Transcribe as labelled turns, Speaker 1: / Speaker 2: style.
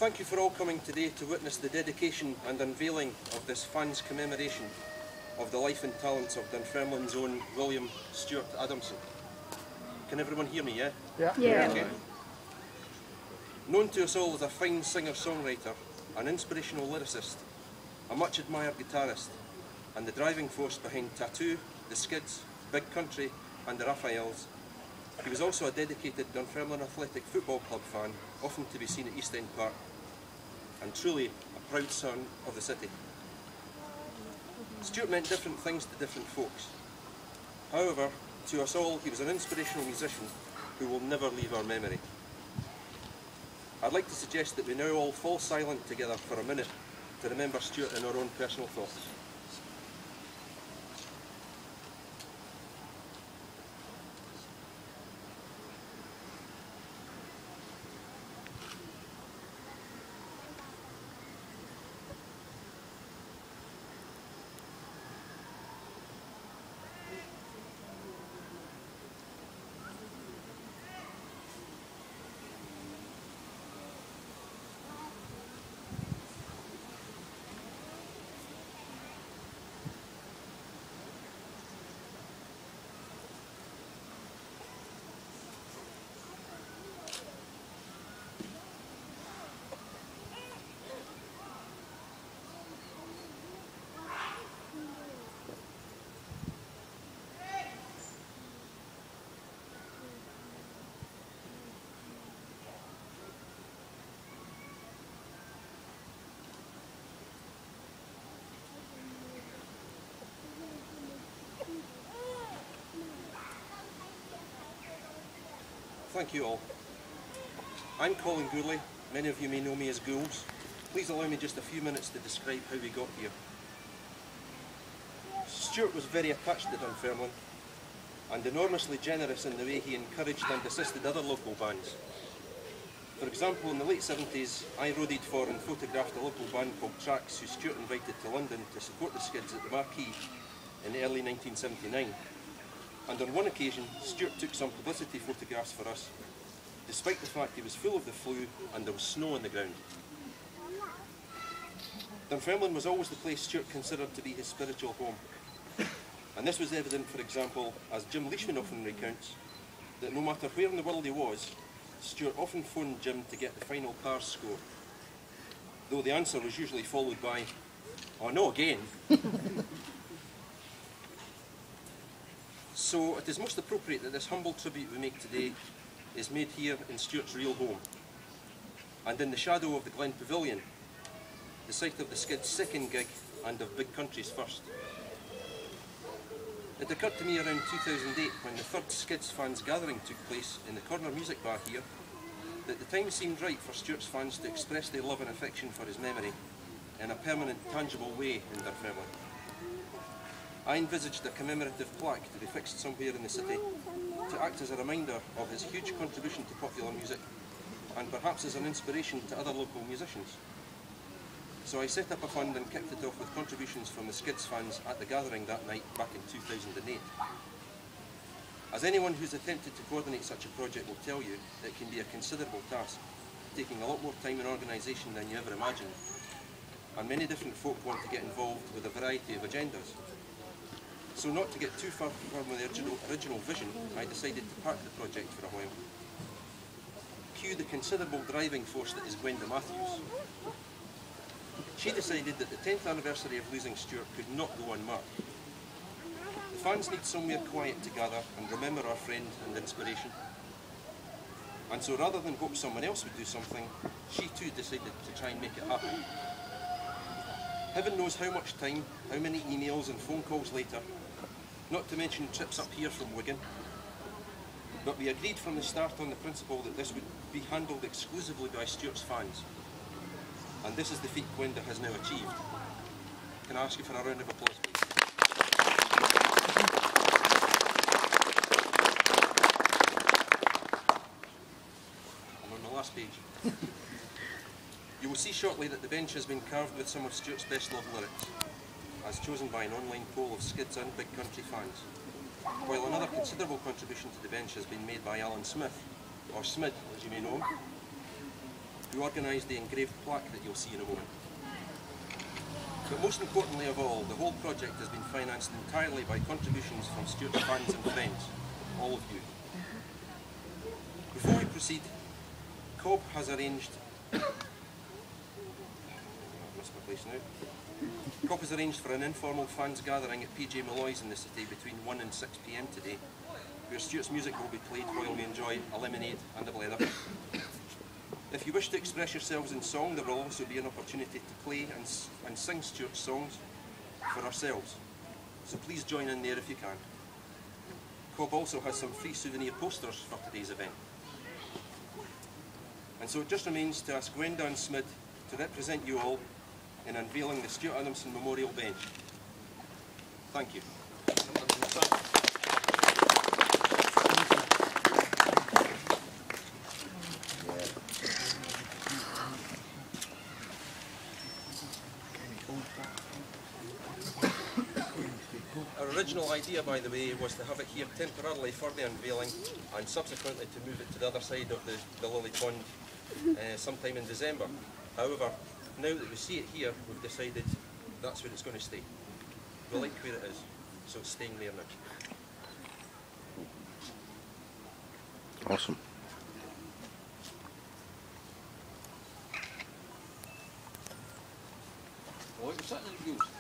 Speaker 1: Thank you for all coming today to witness the dedication and unveiling of this fans' commemoration of the life and talents of Dunfermline's own Stuart Adamson. Can everyone hear me, yeah?
Speaker 2: Yeah.
Speaker 1: Okay. Known to us all as a fine singer-songwriter, an inspirational lyricist, a much admired guitarist, and the driving force behind Tattoo, the Skids, Big Country and the Raphaels, he was also a dedicated Dunfermline Athletic Football Club fan, often to be seen at East End Park, and truly a proud son of the city. Stuart meant different things to different folks. However, to us all, he was an inspirational musician who will never leave our memory. I'd like to suggest that we now all fall silent together for a minute to remember Stuart in our own personal thoughts. Thank you all. I'm Colin Gourley. Many of you may know me as Ghouls. Please allow me just a few minutes to describe how we got here. Stuart was very attached to Dunfermline and enormously generous in the way he encouraged and assisted other local bands. For example, in the late 70s, I roadied for and photographed a local band called Tracks, who Stuart invited to London to support the Skids at the Marquee in early 1979. And on one occasion, Stuart took some publicity photographs for us, despite the fact he was full of the flu and there was snow on the ground. Dunfermline was always the place Stuart considered to be his spiritual home. And this was evident, for example, as Jim Leishman often recounts, that no matter where in the world he was, Stuart often phoned Jim to get the final Cars score, though the answer was usually followed by, "Oh no, again." So it is most appropriate that this humble tribute we make today is made here in Stuart's real home, and in the shadow of the Glen Pavilion, the site of the Skids' second gig and of Big Country's first. It occurred to me around 2008, when the third Skids fans gathering took place in the corner music bar here, that the time seemed right for Stuart's fans to express their love and affection for his memory in a permanent, tangible way in Dunfermline. I envisaged a commemorative plaque to be fixed somewhere in the city to act as a reminder of his huge contribution to popular music and perhaps as an inspiration to other local musicians. So I set up a fund and kicked it off with contributions from the Skids fans at the gathering that night back in 2008. As anyone who's attempted to coordinate such a project will tell you, it can be a considerable task, taking a lot more time and organisation than you ever imagined. And many different folk want to get involved with a variety of agendas. So not to get too far from the original vision, I decided to park the project for a while. Cue the considerable driving force that is Gwenda Matthews. She decided that the 10th anniversary of losing Stuart could not go unmarked. The fans need somewhere quiet to gather and remember our friend and inspiration. And so rather than hope someone else would do something, she too decided to try and make it happen. Heaven knows how much time, how many emails and phone calls later, not to mention trips up here from Wigan. But we agreed from the start on the principle that this would be handled exclusively by Stuart's fans. And this is the feat Gwenda has now achieved. Can I ask you for a round of applause, please? I'm on the last page. You will see shortly that the bench has been carved with some of Stuart's best loved lyrics, as chosen by an online poll of Skids and Big Country fans, while another considerable contribution to the bench has been made by Alan Smith, or Smid as you may know him. who organised the engraved plaque that you'll see in a moment. But most importantly of all, the whole project has been financed entirely by contributions from Stuart fans and friends, all of you. Before we proceed, Cobb has arranged Cobb has arranged for an informal fans gathering at PJ Malloy's in the city between 1 and 6 PM today, where Stuart's music will be played while we enjoy a lemonade and a blether. If you wish to express yourselves in song, there will also be an opportunity to play and sing Stuart's songs for ourselves, so please join in there if you can. Cobb also has some free souvenir posters for today's event. And so it just remains to ask Gwenda Smith to represent you all in unveiling the Stuart Adamson Memorial Bench. Thank you. Our original idea, by the way, was to have it here temporarily for the unveiling and subsequently to move it to the other side of the Lily Pond sometime in December. However, now that we see it here, we've decided that's where it's going to stay. We like where it is, so it's staying there now.
Speaker 2: Awesome.
Speaker 3: Well, you're sitting in the views.